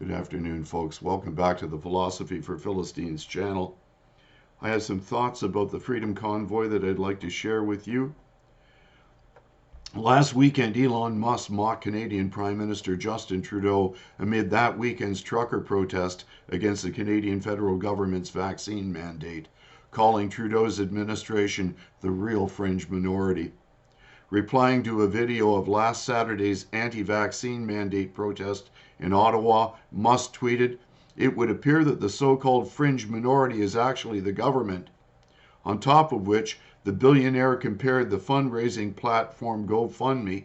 Good afternoon, folks. Welcome back to the Philosophy for Philistines channel. I have some thoughts about the Freedom Convoy that I'd like to share with you. Last weekend, Elon Musk mocked Canadian Prime Minister Justin Trudeau amid that weekend's trucker protest against the Canadian federal government's vaccine mandate, calling Trudeau's administration the real fringe minority. Replying to a video of last Saturday's anti-vaccine mandate protest in Ottawa, Musk tweeted, "It would appear that the so-called fringe minority is actually the government." On top of which, the billionaire compared the fundraising platform GoFundMe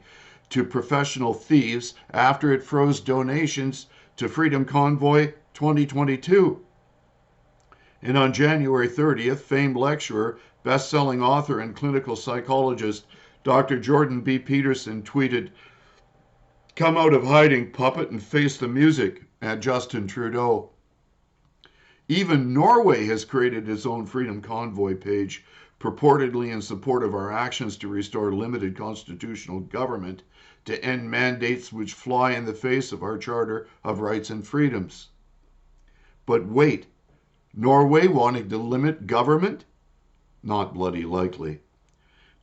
to professional thieves after it froze donations to Freedom Convoy 2022. And on January 30th, famed lecturer, best-selling author, and clinical psychologist Dr. Jordan B. Peterson tweeted, "Come out of hiding, puppet, and face the music," at Justin Trudeau. Even Norway has created its own Freedom Convoy page, purportedly in support of our actions to restore limited constitutional government, to end mandates which fly in the face of our Charter of Rights and Freedoms. But wait, Norway wanting to limit government? Not bloody likely.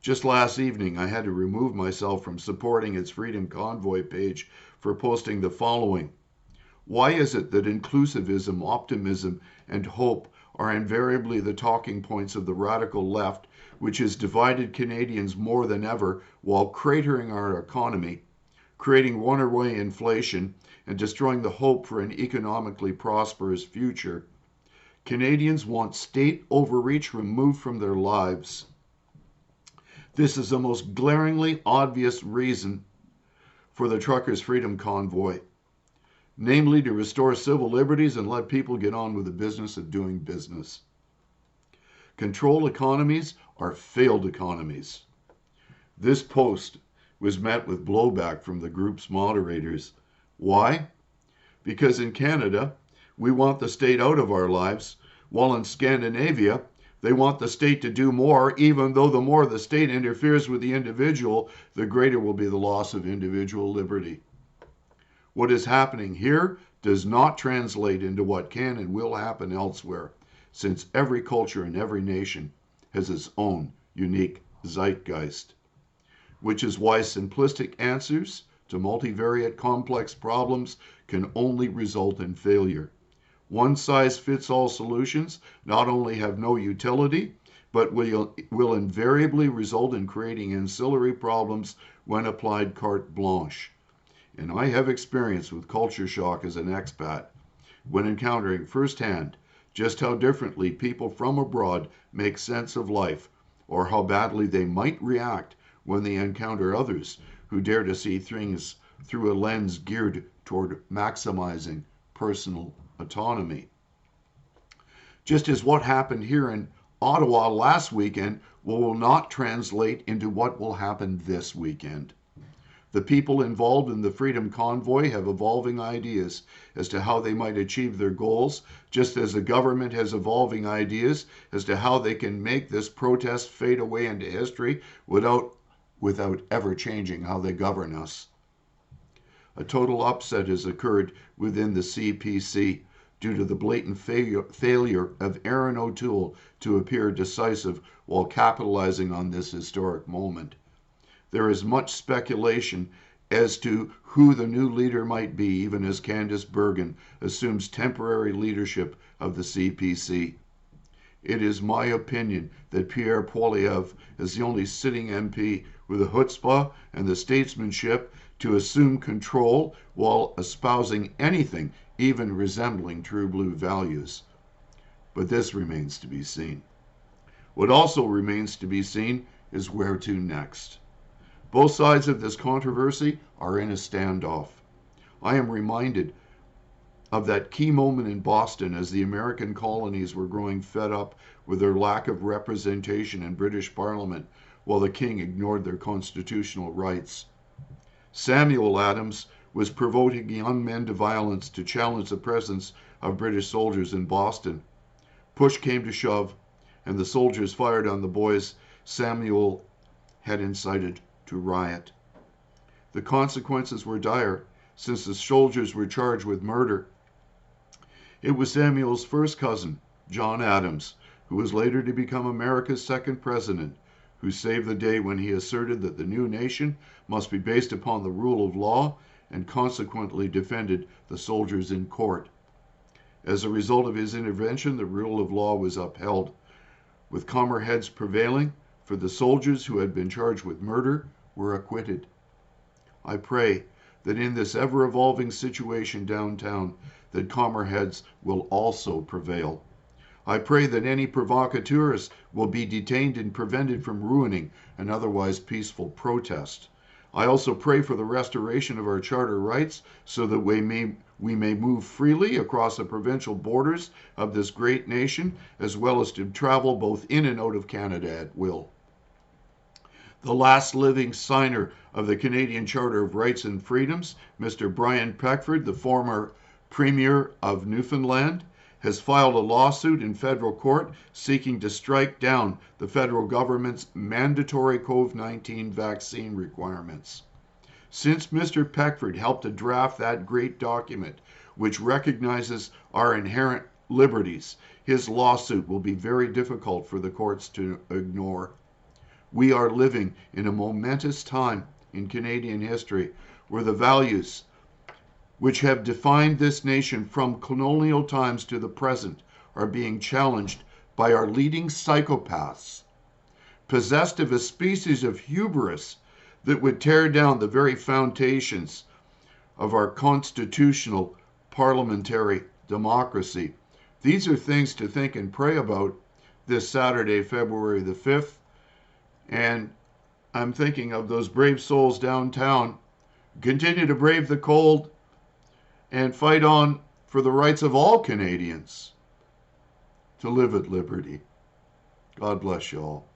Just last evening, I had to remove myself from supporting its Freedom Convoy page for posting the following. Why is it that inclusivism, optimism, and hope are invariably the talking points of the radical left, which has divided Canadians more than ever while cratering our economy, creating runaway inflation, and destroying the hope for an economically prosperous future? Canadians want state overreach removed from their lives. This is the most glaringly obvious reason for the Truckers' Freedom Convoy, namely to restore civil liberties and let people get on with the business of doing business. Controlled economies are failed economies. This post was met with blowback from the group's moderators. Why? Because in Canada, we want the state out of our lives, while in Scandinavia, they want the state to do more, even though the more the state interferes with the individual, the greater will be the loss of individual liberty. What is happening here does not translate into what can and will happen elsewhere, since every culture and every nation has its own unique zeitgeist. Which is why simplistic answers to multivariate complex problems can only result in failure. One-size-fits-all solutions not only have no utility, but will invariably result in creating ancillary problems when applied carte blanche. And I have experience with culture shock as an expat, when encountering firsthand just how differently people from abroad make sense of life, or how badly they might react when they encounter others who dare to see things through a lens geared toward maximizing personal autonomy. Just as what happened here in Ottawa last weekend will not translate into what will happen this weekend. The people involved in the Freedom Convoy have evolving ideas as to how they might achieve their goals, just as the government has evolving ideas as to how they can make this protest fade away into history without ever changing how they govern us. A total upset has occurred within the CPC due to the blatant failure of Aaron O'Toole to appear decisive while capitalizing on this historic moment. There is much speculation as to who the new leader might be, even as Candice Bergen assumes temporary leadership of the CPC. It is my opinion that Pierre Poilievre is the only sitting MP with the chutzpah and the statesmanship to assume control while espousing anything even resembling true blue values. But this remains to be seen. What also remains to be seen is where to next. Both sides of this controversy are in a standoff. I am reminded of that key moment in Boston as the American colonies were growing fed up with their lack of representation in British Parliament while the King ignored their constitutional rights. Samuel Adams was provoking young men to violence to challenge the presence of British soldiers in Boston. Push came to shove, and the soldiers fired on the boys Samuel had incited to riot. The consequences were dire, since the soldiers were charged with murder It was Samuel's first cousin, John Adams, who was later to become America's second president, who saved the day when he asserted that the new nation must be based upon the rule of law and consequently defended the soldiers in court. As a result of his intervention, the rule of law was upheld, with calmer heads prevailing, for the soldiers who had been charged with murder were acquitted. I pray that in this ever-evolving situation downtown, that calmer heads will also prevail. I pray that any provocateurs will be detained and prevented from ruining an otherwise peaceful protest. I also pray for the restoration of our charter rights so that we may move freely across the provincial borders of this great nation, as well as to travel both in and out of Canada at will. The last living signer of the Canadian Charter of Rights and Freedoms, Mr. Brian Peckford, the former Premier of Newfoundland, has filed a lawsuit in federal court seeking to strike down the federal government's mandatory COVID-19 vaccine requirements. Since Mr. Peckford helped to draft that great document, which recognizes our inherent liberties, his lawsuit will be very difficult for the courts to ignore. We are living in a momentous time in Canadian history where the values which have defined this nation from colonial times to the present are being challenged by our leading psychopaths, possessed of a species of hubris that would tear down the very foundations of our constitutional parliamentary democracy. These are things to think and pray about this Saturday, February the 5th. And I'm thinking of those brave souls downtown. Continue to brave the cold and fight on for the rights of all Canadians to live at liberty. God bless you all.